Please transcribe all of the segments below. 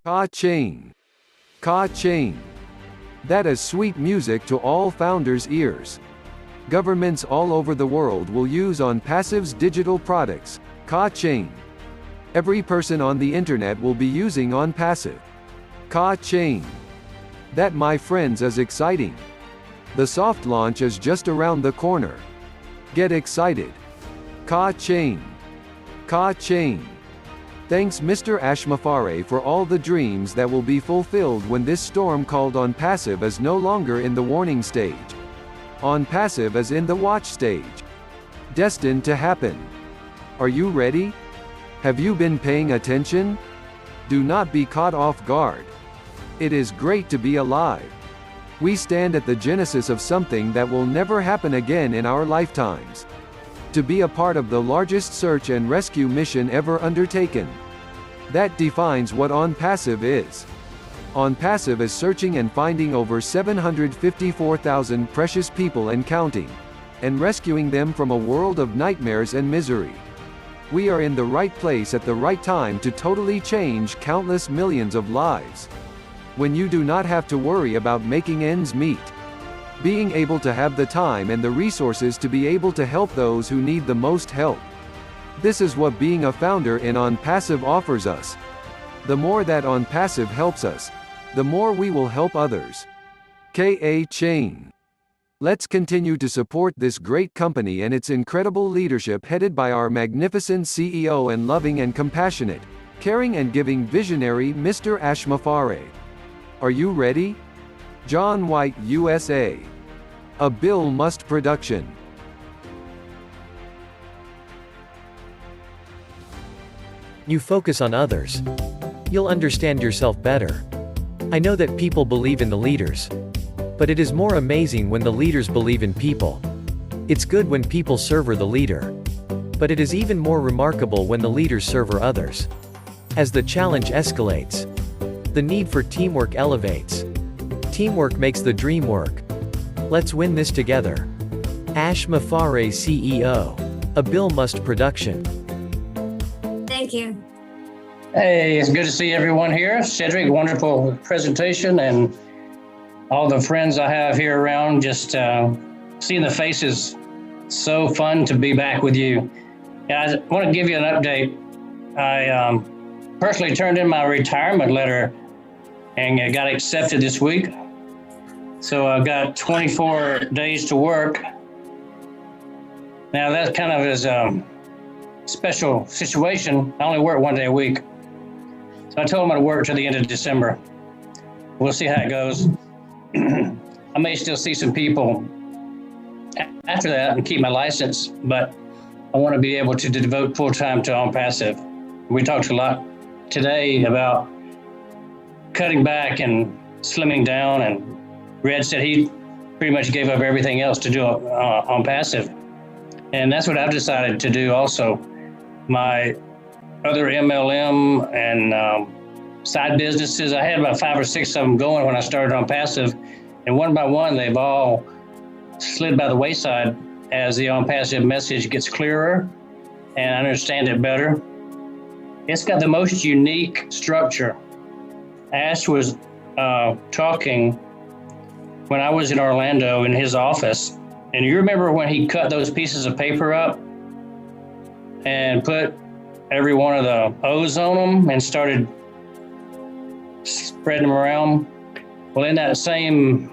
Ka-chain. Ka-chain. That is sweet music to all founders' ears. Governments all over the world will use Onpassive's digital products, Ka-chain. Every person on the internet will be using Onpassive. Ka-chain. That, my friends, is exciting. The soft launch is just around the corner. Get excited. Ka-chain. Ka-chain. Thanks Mr. Ashmafare for all the dreams that will be fulfilled when this storm called Onpassive is no longer in the warning stage. Onpassive is in the watch stage. Destined to happen. Are you ready? Have you been paying attention? Do not be caught off guard. It is great to be alive. We stand at the genesis of something that will never happen again in our lifetimes. To be a part of the largest search and rescue mission ever undertaken. That defines what Onpassive is. Onpassive is searching and finding over 754,000 precious people and counting, and rescuing them from a world of nightmares and misery. We are in the right place at the right time to totally change countless millions of lives. When you do not have to worry about making ends meet. Being able to have the time and the resources to be able to help those who need the most help. This is what being a founder in Onpassive offers us. The more that Onpassive helps us, the more we will help others. Ka-chain. Let's continue to support this great company and its incredible leadership headed by our magnificent CEO and loving and compassionate, caring and giving visionary Mr. Ashmafare. Are you ready? John White, USA. A Bill Must production. You focus on others. You'll understand yourself better. I know that people believe in the leaders. But it is more amazing when the leaders believe in people. It's good when people serve the leader. But it is even more remarkable when the leaders serve others. As the challenge escalates, the need for teamwork elevates. Teamwork makes the dream work. Let's win this together. Ashmafare CEO. A Bill Must production. Thank you. Hey, it's good to see everyone here. Cedric, wonderful presentation, and all the friends I have here around, just seeing the faces. So fun to be back with you. I want to give you an update. I personally turned in my retirement letter and it got accepted this week. So I've got 24 days to work. Now that kind of is a special situation. I only work 1 day a week. So I told them I'd work till the end of December. We'll see how it goes. I may still see some people after that and keep my license, but I want to be able to devote full time to Onpassive. We talked a lot today about cutting back and slimming down, and Red said he pretty much gave up everything else to do Onpassive. And that's what I've decided to do also. My other MLM and side businesses, I had about 5 or 6 of them going when I started Onpassive, and one by one, they've all slid by the wayside as the Onpassive message gets clearer and I understand it better. It's got the most unique structure. Ash was talking when I was in Orlando in his office, and you remember when he cut those pieces of paper up and put every one of the O's on them and started spreading them around? Well, in that same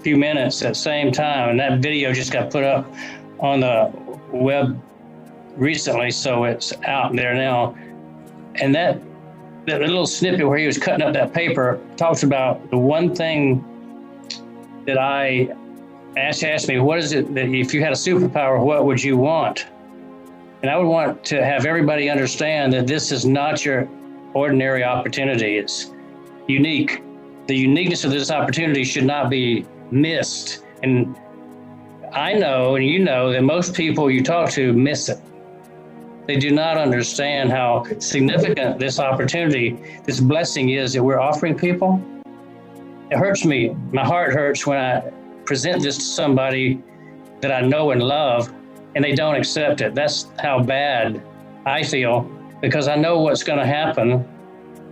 few minutes, that same time, and that video just got put up on the web recently, so it's out there now. And that little snippet where he was cutting up that paper talks about the one thing that Ash asked me, what is it that if you had a superpower, what would you want? And I would want to have everybody understand that this is not your ordinary opportunity. It's unique. The uniqueness of this opportunity should not be missed. And I know, and you know, that most people you talk to miss it. They do not understand how significant this opportunity, this blessing is that we're offering people. It hurts me. My heart hurts when I present this to somebody that I know and love, and they don't accept it. That's how bad I feel, because I know what's going to happen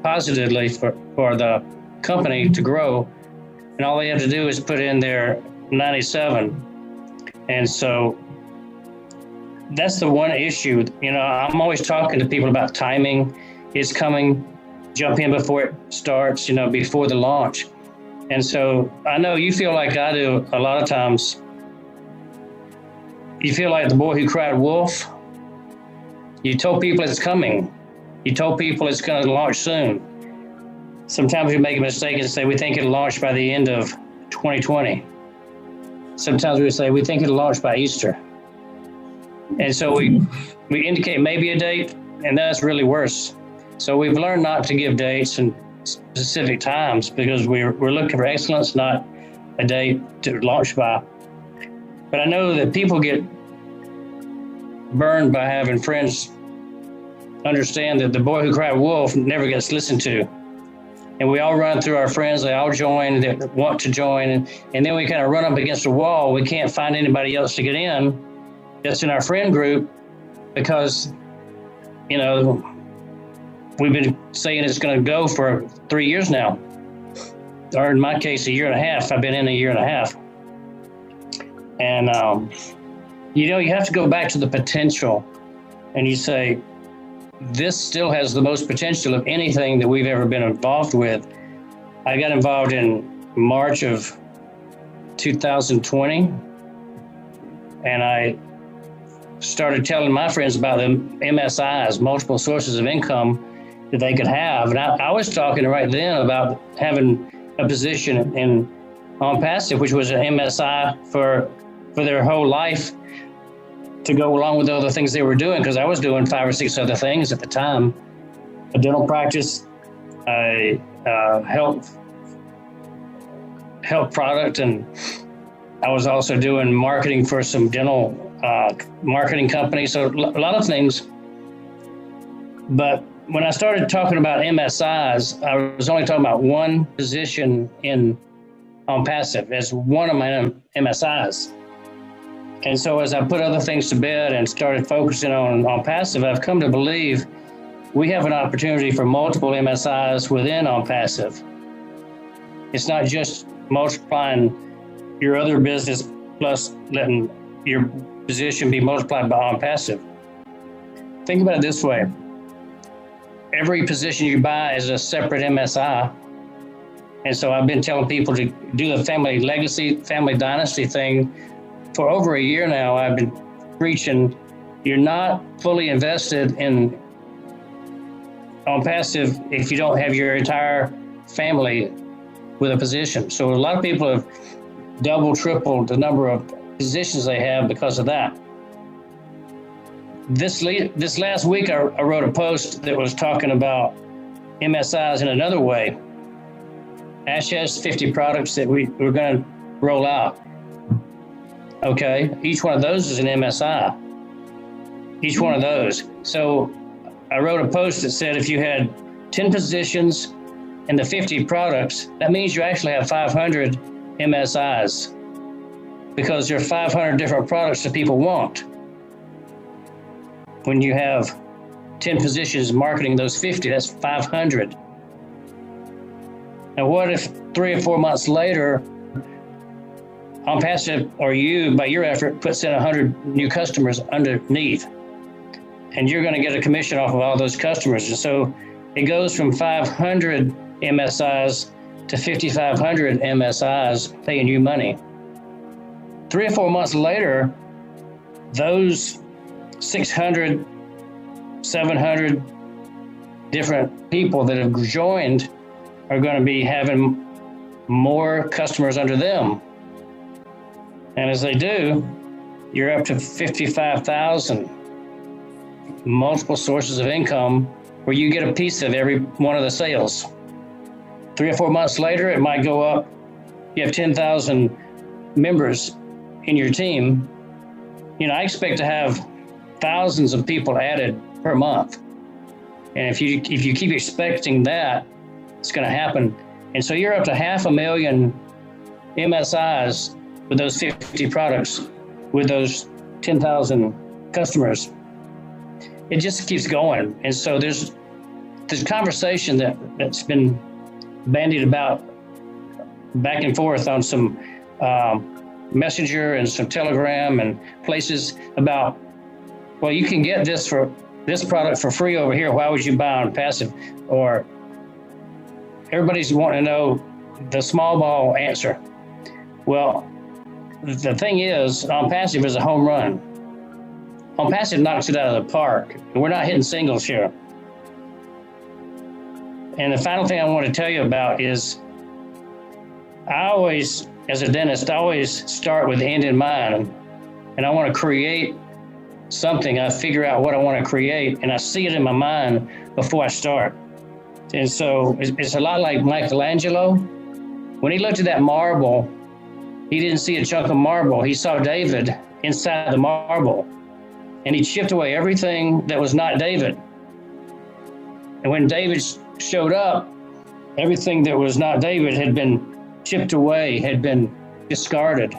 positively for the company to grow. And all they have to do is put in their 97. And so that's the one issue. You know, I'm always talking to people about timing. It's coming, jump in before it starts, you know, before the launch. And so I know you feel like I do a lot of times. You feel like the boy who cried wolf. You told people it's coming. You told people it's going to launch soon. Sometimes we make a mistake and say we think it'll launch by the end of 2020. Sometimes we say we think it'll launch by Easter. And so we indicate maybe a date, and that's really worse. So we've learned not to give dates and specific times, because we're looking for excellence, not a date to launch by. But I know that people get burned by having friends understand that the boy who cried wolf never gets listened to. And we all run through our friends, they all join, they want to join, and then we kind of run up against a wall. We can't find anybody else to get in that's in our friend group, because, you know, we've been saying it's going to go for 3 years now, or in my case, 1.5 years. I've been in 1.5 years. And, you know, you have to go back to the potential, and you say, this still has the most potential of anything that we've ever been involved with. I got involved in March of 2020, and I started telling my friends about the MSIs, multiple sources of income that they could have. And I was talking right then about having a position in Onpassive, which was an MSI for their whole life, to go along with the other things they were doing, because I was doing 5 or 6 other things at the time: a dental practice, a health product, and I was also doing marketing for some dental marketing companies, so a lot of things. But when I started talking about MSIs, I was only talking about one position in Onpassive as one of my MSIs. And so as I put other things to bed and started focusing on Onpassive, I've come to believe we have an opportunity for multiple MSIs within Onpassive. It's not just multiplying your other business plus letting your position be multiplied by Onpassive. Think about it this way. Every position you buy is a separate MSI. And so I've been telling people to do the family legacy, family dynasty thing for over 1 year now. I've been preaching, you're not fully invested in Onpassive if you don't have your entire family with a position. So a lot of people have doubled, tripled the number of positions they have because of that. This last week, I wrote a post that was talking about MSIs in another way. Ash has 50 products that we're going to roll out. Okay, each one of those is an MSI. Each one of those. So I wrote a post that said if you had 10 positions and the 50 products, that means you actually have 500 MSIs, because there are 500 different products that people want. When you have 10 positions marketing those 50, that's 500. Now, what if 3 or 4 months later, Onpassive, or you, by your effort, puts in 100 new customers underneath, and you're going to get a commission off of all those customers? And so it goes from 500 MSIs to 5,500 MSIs paying you money. 3 or 4 months later, those 600, 700 different people that have joined are going to be having more customers under them. And as they do, you're up to 55,000 multiple sources of income where you get a piece of every one of the sales. 3 or 4 months later, it might go up. You have 10,000 members in your team, I expect to have thousands of people added per month. And if you keep expecting that, it's going to happen. And so you're up to 500,000 MSIs with those 50 products, with those 10,000 customers. It just keeps going. And so there's conversation that's been bandied about back and forth on some Messenger and some Telegram and places about, well, you can get this product for free over here. Why would you buy Onpassive? Or everybody's wanting to know the small ball answer. Well, the thing is, Onpassive is a home run. Onpassive knocks it out of the park. We're not hitting singles here. And the final thing I want to tell you about is, I always, as a dentist, I always start with the end in mind. And I want to create something. I figure out what I want to create, and I see it in my mind before I start. And so it's a lot like Michelangelo. When he looked at that marble, he didn't see a chunk of marble. He saw David inside the marble. And he chipped away everything that was not David. And when David showed up, everything that was not David had been chipped away, had been discarded.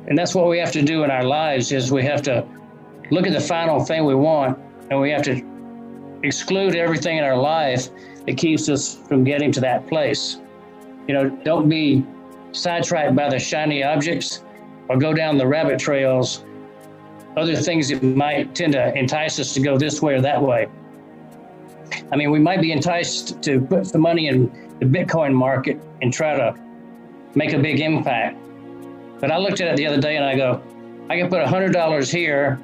And that's what we have to do in our lives, is we have to look at the final thing we want, and we have to exclude everything in our life that keeps us from getting to that place. Don't be sidetracked by the shiny objects or go down the rabbit trails, other things that might tend to entice us to go this way or that way. I mean, we might be enticed to put some money in the Bitcoin market and try to make a big impact. But I looked at it the other day and I go, I can put $100 here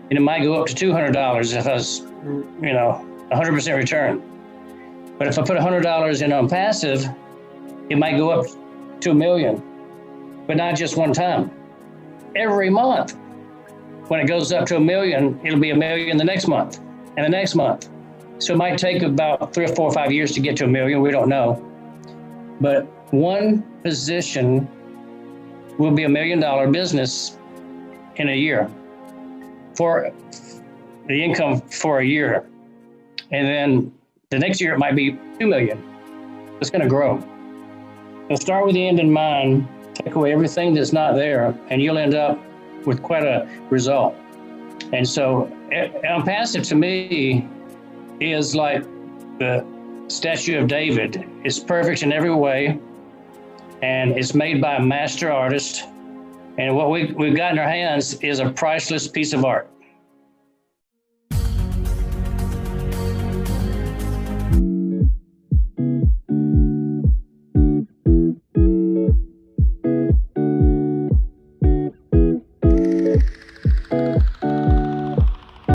and it might go up to $200 if I was, 100% return. But if I put $100 in Onpassive, it might go up to $1 million, but not just one time. Every month, when it goes up to $1 million, it'll be $1 million the next month and the next month. So it might take about 3 or 4 or 5 years to get to $1 million. We don't know. But one position will be $1 million business in a year, for the income for a year. And then the next year it might be 2 million. It's going to grow. So start with the end in mind, take away everything that's not there, and you'll end up with quite a result. And so Onpassive to me is like the statue of David. It's perfect in every way, and it's made by a master artist. And what we've got in our hands is a priceless piece of art.